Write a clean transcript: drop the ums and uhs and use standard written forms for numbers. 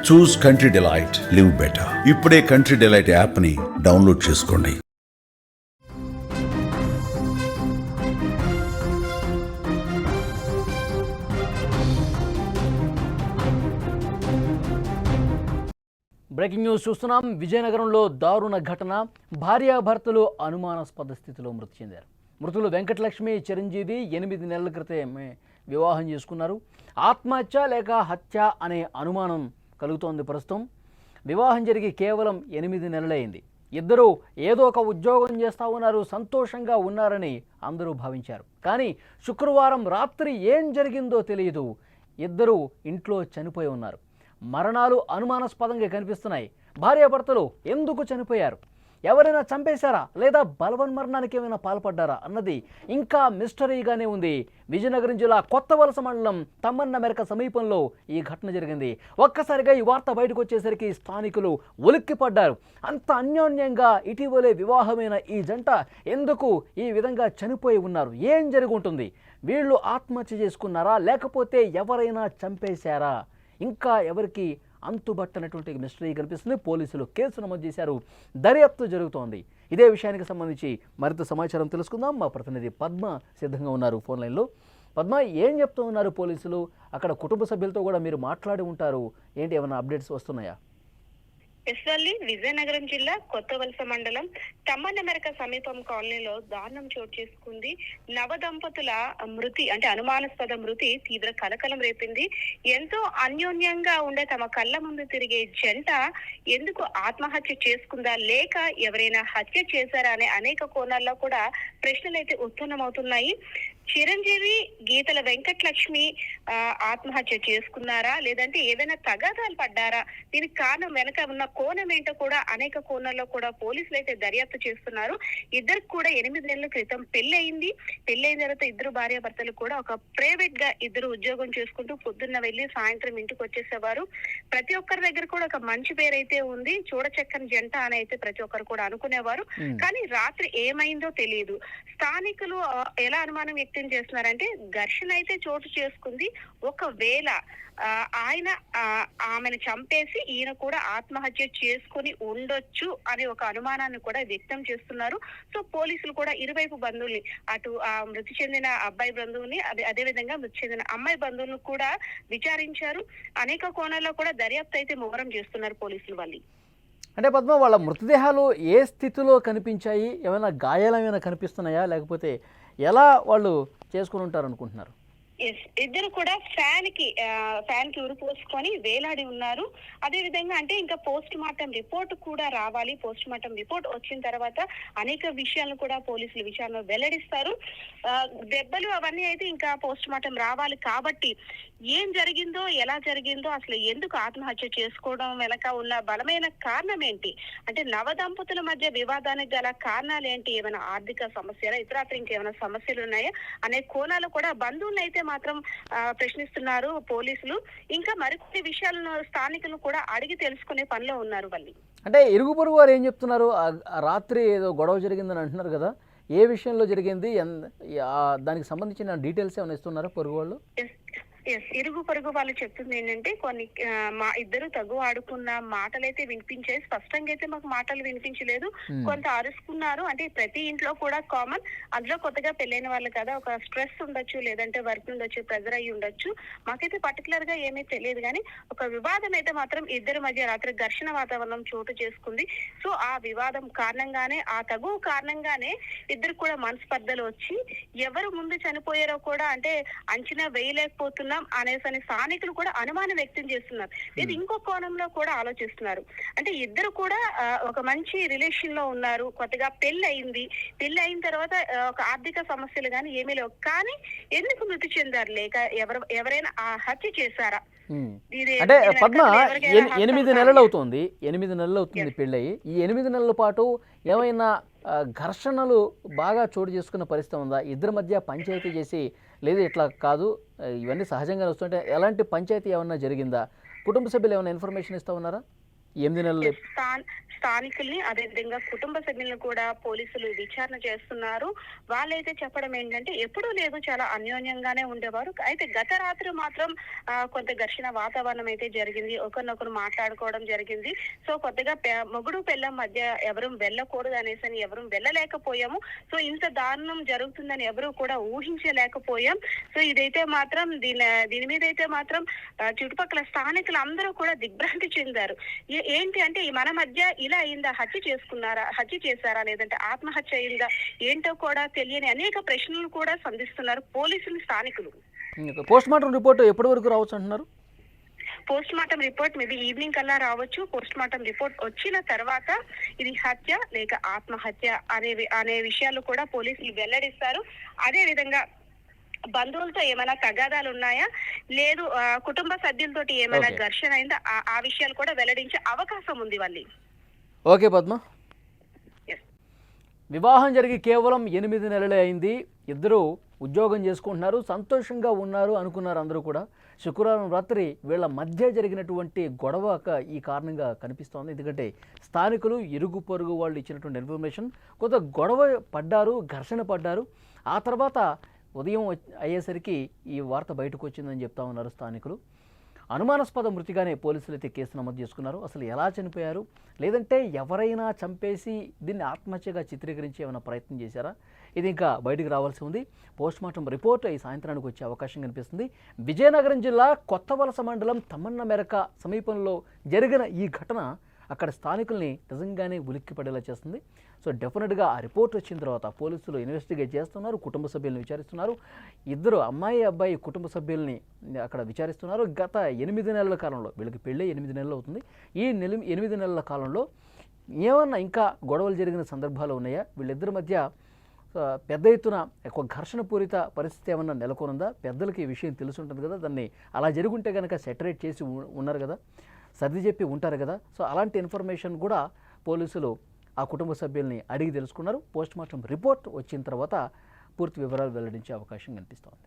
చూస్ country delight, live better. ఇప్పుడే country delight app ని download చేసుకోండి. బ్రేకింగ్ న్యూస్ చూస్తున్నాం. విజయనగరంలో దారుణ ఘటన. భార్యాభర్తలు అనుమానాస్పద స్థితిలో మృతి చెందారు. మృతులు వెంకటలక్ష్మి, చిరంజీవి 8 నెలల క్రితమే వివాహం చేసుకున్నారు. ఆత్మహత్య లేక హత్య అనే అనుమానం కలుగుతోంది ప్రస్తుతం. వివాహం జరిగి కేవలం 8 నెలలైంది. ఇద్దరూ ఏదో ఒక ఉద్యోగం చేస్తూ ఉన్నారు, సంతోషంగా ఉన్నారని అందరూ భావించారు. కానీ శుక్రవారం రాత్రి ఏం జరిగిందో తెలియదు. ఇద్దరూ ఇంట్లో చనిపోయి ఉన్నారు. మరణాలు అనుమానాస్పదంగా కనిపిస్తున్నాయి. భార్యాభర్తలు ఎందుకు చనిపోయారు? ఎవరైనా చంపేశారా లేదా బలవన్మరణానికి ఏమైనా పాల్పడ్డారా అన్నది ఇంకా మిస్టరీగానే ఉంది. విజయనగరం జిల్లా కొత్తవలస మండలం తమ్మన్న మెరక సమీపంలో ఈ ఘటన జరిగింది. ఒక్కసారిగా ఈ వార్త బయటకు వచ్చేసరికి స్థానికులు ఉలిక్కిపడ్డారు. అంత అన్యోన్యంగా ఇటీవలే వివాహమైన ఈ జంట ఎందుకు ఈ విధంగా చనిపోయి ఉన్నారు? ఏం జరుగుంటుంది? వీళ్ళు ఆత్మహత్య చేసుకున్నారా లేకపోతే ఎవరైనా చంపేశారా? ఇంకా ఎవరికి అంతుబట్టనటువంటి మిస్టరీ కనిపిస్తుంది. పోలీసులు కేసు నమోదు చేశారు. దర్యాప్తు జరుగుతోంది. ఇదే విషయానికి సంబంధించి మరింత సమాచారం తెలుసుకుందాం. మా ప్రతినిధి పద్మ సిద్ధంగా ఉన్నారు ఫోన్ లైన్లో. పద్మ, ఏం చెప్తూ ఉన్నారు పోలీసులు? అక్కడ కుటుంబ సభ్యులతో కూడా మీరు మాట్లాడి ఉంటారు. ఏంటి, ఏమైనా అప్డేట్స్ వస్తున్నాయా? ఎస్వల్లి విజయనగరం జిల్లా కొత్తవలస మండలం తమ్మన్నమెరక సమీపం కాలనీలో దారుణం చోటు చేసుకుంది. నవ దంపతుల మృతి, అంటే అనుమానాస్పద మృతి తీవ్ర కలకలం రేపింది. ఎంతో అన్యోన్యంగా ఉండే తమ కళ్ళ ముందు తిరిగే జంట ఎందుకు ఆత్మహత్య చేసుకుందా లేక ఎవరైనా హత్య చేశారా అనే అనేక కోణాల్లో కూడా ప్రశ్నలు అయితే ఉత్పన్నమవుతున్నాయి. చిరంజీవి, గీతల వెంకటలక్ష్మి ఆత్మహత్య చేసుకున్నారా లేదంటే ఏదైనా తగాదాలు పడ్డారా? దీనికి కారణం వెనక ఉన్న కోణం ఏంటో కూడా అనేక కోణాల్లో కూడా పోలీసులు అయితే దర్యాప్తు చేస్తున్నారు. ఇద్దరికి కూడా 8 నెలల క్రితం పెళ్ళయింది. పెళ్ళైన తర్వాత ఇద్దరు భార్యాభర్తలు కూడా ఒక ప్రైవేట్ గా ఇద్దరు ఉద్యోగం చేసుకుంటూ పొద్దున్న వెళ్లి సాయంత్రం ఇంటికి వచ్చేసేవారు. ప్రతి ఒక్కరి దగ్గర కూడా ఒక మంచి పేరైతే ఉంది. చూడచక్కని జంట అని అయితే ప్రతి ఒక్కరు కూడా అనుకునేవారు. కానీ రాత్రి ఏమైందో తెలియదు. స్థానికులు ఎలా అనుమానం వ్యక్తం చేస్తున్నారంటే ఘర్షణ అయితే చోటు చేసుకుంది. ఒకవేళ ఆయన ఆమెను చంపేసి ఈయన కూడా ఆత్మహత్య చేసుకుని ఉండొచ్చు అనే ఒక అనుమానాన్ని కూడా వ్యక్తం చేస్తున్నారు. సో పోలీసులు కూడా ఇరువైపు బంధువుల్ని, అటు మృతి చెందిన అబ్బాయి బంధువుని అదే విధంగా మృతి చెందిన అమ్మాయి బంధువులను కూడా విచారించారు. అనేక కోణాల్లో కూడా దర్యాప్తు అయితే ముమ్మరం చేస్తున్నారు పోలీసులు వాళ్ళు. అంటే పద్మ, వాళ్ళ మృతదేహాలు ఏ స్థితిలో కనిపించాయి? ఏమైనా గాయాలు ఏమైనా కనిపిస్తున్నాయా లేకపోతే ఎలా వాళ్ళు చేసుకుని ఉంటారు అనుకుంటున్నారు? ఇద్దరు కూడా ఫ్యాన్ కి ఉరిపోసుకొని వేలాడి ఉన్నారు. అదే విధంగా అంటే ఇంకా పోస్ట్ మార్టం రిపోర్ట్ కూడా రావాలి. పోస్ట్ మార్టం రిపోర్ట్ వచ్చిన తర్వాత అనేక విషయాలను కూడా పోలీసులు విచారణలో వెల్లడిస్తారు. దెబ్బలు అవన్నీ అయితే ఇంకా పోస్ట్ మార్టం రావాలి. కాబట్టి ఏం జరిగిందో, ఎలా జరిగిందో, అసలు ఎందుకు ఆత్మహత్య చేసుకోవడం వెనక ఉన్న బలమైన కారణం ఏంటి, అంటే నవ దంపతుల మధ్య వివాదానికి గల కారణాలు ఏంటి, ఏమైనా ఆర్థిక సమస్యలా, ఇతరత్ర ఇంకేమైనా సమస్యలు ఉన్నాయా అనే కోణాలు కూడా బంధువులు అయితే మాత్రం ప్రశ్నిస్తున్నారు పోలీసులు. ఇంకా మరికొన్ని విషయాలను స్థానికులు కూడా అడిగి తెలుసుకునే పనిలో ఉన్నారు వాళ్ళు. అంటే ఇరుగు పొరుగు వారు ఏం చెప్తున్నారు? రాత్రి ఏదో గొడవ జరిగిందని అంటున్నారు కదా, ఏ విషయంలో జరిగింది, దానికి సంబంధించిన డీటెయిల్స్ ఏమైనా ఇస్తున్నారా పొరుగు వాళ్ళు? ఇరుగు పొరుగు వాళ్ళు చెప్తుంది ఏంటంటే కొన్ని మా ఇద్దరు తగు ఆడుకున్న మాటలైతే వినిపించాయి. స్పష్టంగా అయితే మాకు మాటలు వినిపించలేదు. కొంత అరుచుకున్నారు. అంటే ప్రతి ఇంట్లో కూడా కామన్. అందులో కొత్తగా పెళ్ళైన వాళ్ళు కదా, ఒక స్ట్రెస్ ఉండొచ్చు, లేదంటే వర్క్ ఉండొచ్చు, ప్రెజర్ అయ్యి ఉండొచ్చు. మాకైతే పర్టికులర్ గా ఏమీ తెలియదు. కానీ ఒక వివాదం అయితే మాత్రం ఇద్దరి మధ్య రాత్రి ఘర్షణ వాతావరణం చోటు చేసుకుంది. సో ఆ వివాదం కారణంగానే, ఆ తగు కారణంగానే ఇద్దరు కూడా మనస్పర్ధలు వచ్చి ఎవరు ముందు చనిపోయారో కూడా అంటే అంచనా వేయలేకపోతున్నా అనేసి స్థానికులు కూడా అనుమానం వ్యక్తం చేస్తున్నారు. ఇది ఇంకో కోణంలో కూడా ఆలోచిస్తున్నారు. అంటే ఇద్దరు కూడా ఒక మంచి రిలేషన్ లో ఉన్నారు. కొత్తగా పెళ్లి అయిన తర్వాత ఒక ఆర్థిక సమస్యలు గానీ ఏమీ లేవు. కానీ ఎందుకు మృతి చెందారు? లేక ఎవరైనా హత్య చేశారా? అంటే పద్మ, 8 నెలలు అవుతుంది పెళ్ళయి. ఈ 8 నెలల పాటు ఏమైనా ఘర్షణలు బాగా చోటు చేసుకున్న పరిస్థితి ఉందా? ఇద్దరి మధ్య పంచాయతీ చేసి, లేదు ఇట్లా కాదు, ఇవన్నీ సహజంగా వస్తుంటే ఎలాంటి పంచాయతీ ఏమన్నా జరిగిందా? కుటుంబ సభ్యులు ఏమైనా ఇన్ఫర్మేషన్ ఇస్తా ఉన్నారా? ఎనిమిది నెలలు స్థానికుల్ని అదేవిధంగా కుటుంబ సభ్యులను కూడా పోలీసులు విచారణ చేస్తున్నారు. వాళ్ళైతే చెప్పడం ఏంటంటే ఎప్పుడూ లేదు, చాలా అన్యోన్యంగానే ఉండేవారు. అయితే గత రాత్రి మాత్రం కొంత ఘర్షణ వాతావరణం అయితే జరిగింది. ఒకరినొకరు మాట్లాడుకోవడం జరిగింది. సో కొత్తగా మొగుడు పెళ్ళం మధ్య ఎవరు వెళ్ళకూడదు అనేసి ఎవరు వెళ్ళలేకపోయాము. సో ఇంత దారుణం జరుగుతుందని ఎవరు కూడా ఊహించలేకపోయాం. సో ఇదైతే మాత్రం దీని మీద అయితే మాత్రం చుట్టుపక్కల స్థానికులు అందరూ కూడా దిగ్భ్రాంతి చెందారు. ఏంటి అంటే మన మధ్య ఇలా అయిందా, హత్య చేశారా లేదంటే ఆత్మహత్య అయిందా ఏంటో కూడా తెలియని అనేక ప్రశ్నలు కూడా సంధిస్తున్నారు పోలీసులు, స్థానికులు. పోస్ట్ మార్టం రిపోర్ట్ ఎప్పటి వరకు రావచ్చు అంటున్నారు? Post mortem report maybe evening కల్లా రావచ్చు. పోస్ట్ మార్టం రిపోర్ట్ వచ్చిన తర్వాత ఇది హత్య లేక ఆత్మహత్య అనే విషయాలు కూడా పోలీసులు వెల్లడిస్తారు. అదే విధంగా బంధువులతో ఏమైనా తగాదాలు ఉన్నాయా, లేదు కుటుంబ సభ్యులతో ఏమైనా ఘర్షణ అయిందా, ఆ విషయాలు కూడా వెల్లడించే అవకాశం ఉంది వాళ్ళు. ఓకే పద్మ, వివాహం జరిగి కేవలం 8 నెలలే అయింది. ఇద్దరు ఉద్యోగం చేసుకుంటున్నారు, సంతోషంగా ఉన్నారు అనుకున్నారు అందరూ కూడా. శుక్రవారం రాత్రి వీళ్ళ మధ్య జరిగినటువంటి గొడవ ఈ కారణంగా కనిపిస్తోంది. ఎందుకంటే స్థానికులు, ఇరుగు పొరుగు వాళ్ళు ఇచ్చినటువంటి ఇన్ఫర్మేషన్, కొంత గొడవ పడ్డారు, ఘర్షణ పడ్డారు. ఆ తర్వాత ఉదయం అయ్యేసరికి ఈ వార్త బయటకు వచ్చిందని చెప్తా ఉన్నారు స్థానికులు. అనుమానాస్పద మృతిగానే పోలీసులు అయితే కేసు నమోదు చేసుకున్నారు. అసలు ఎలా చనిపోయారు, లేదంటే ఎవరైనా చంపేసి దీన్ని ఆత్మహత్యగా చిత్రీకరించి ఏమైనా ప్రయత్నం చేశారా, ఇది ఇంకా బయటకు రావాల్సి ఉంది. పోస్ట్మార్టం రిపోర్ట్ ఈ సాయంత్రానికి వచ్చే అవకాశం కనిపిస్తుంది. విజయనగరం జిల్లా కొత్తవలస మండలం తమ్మన్నమెరక సమీపంలో జరిగిన ఈ ఘటన అక్కడ స్థానికుల్ని నిజంగానే ఉలిక్కిపడేలా చేస్తుంది. సో డెఫినెట్గా ఆ రిపోర్ట్ వచ్చిన తర్వాత పోలీసులు ఇన్వెస్టిగేట్ చేస్తున్నారు, కుటుంబ సభ్యులను విచారిస్తున్నారు. ఇద్దరు అమ్మాయి అబ్బాయి కుటుంబ సభ్యుల్ని అక్కడ విచారిస్తున్నారు. గత 8 నెలల కాలంలో, వీళ్ళకి పెళ్ళి 8 నెలలు అవుతుంది, ఈ 8 నెలల కాలంలో ఏమన్నా ఇంకా గొడవలు జరిగిన సందర్భాలు ఉన్నాయా, వీళ్ళిద్దరి మధ్య పెద్ద ఎత్తున ఒక ఘర్షణపూరిత పరిస్థితి ఏమన్నా నెలకొనుందా, పెద్దలకి ఈ విషయం తెలిసి ఉంటుంది కదా, దాన్ని అలా జరుగుంటే కనుక సెటరేట్ చేసి ఉన్నారు కదా, సర్ది చెప్పి ఉంటారు కదా. సో అలాంటి ఇన్ఫర్మేషన్ కూడా పోలీసులు ఆ కుటుంబ సభ్యుల్ని అడిగి తెలుసుకున్నారు. పోస్ట్మార్టం రిపోర్ట్ వచ్చిన తర్వాత పూర్తి వివరాలు వెల్లడించే అవకాశం కనిపిస్తోంది.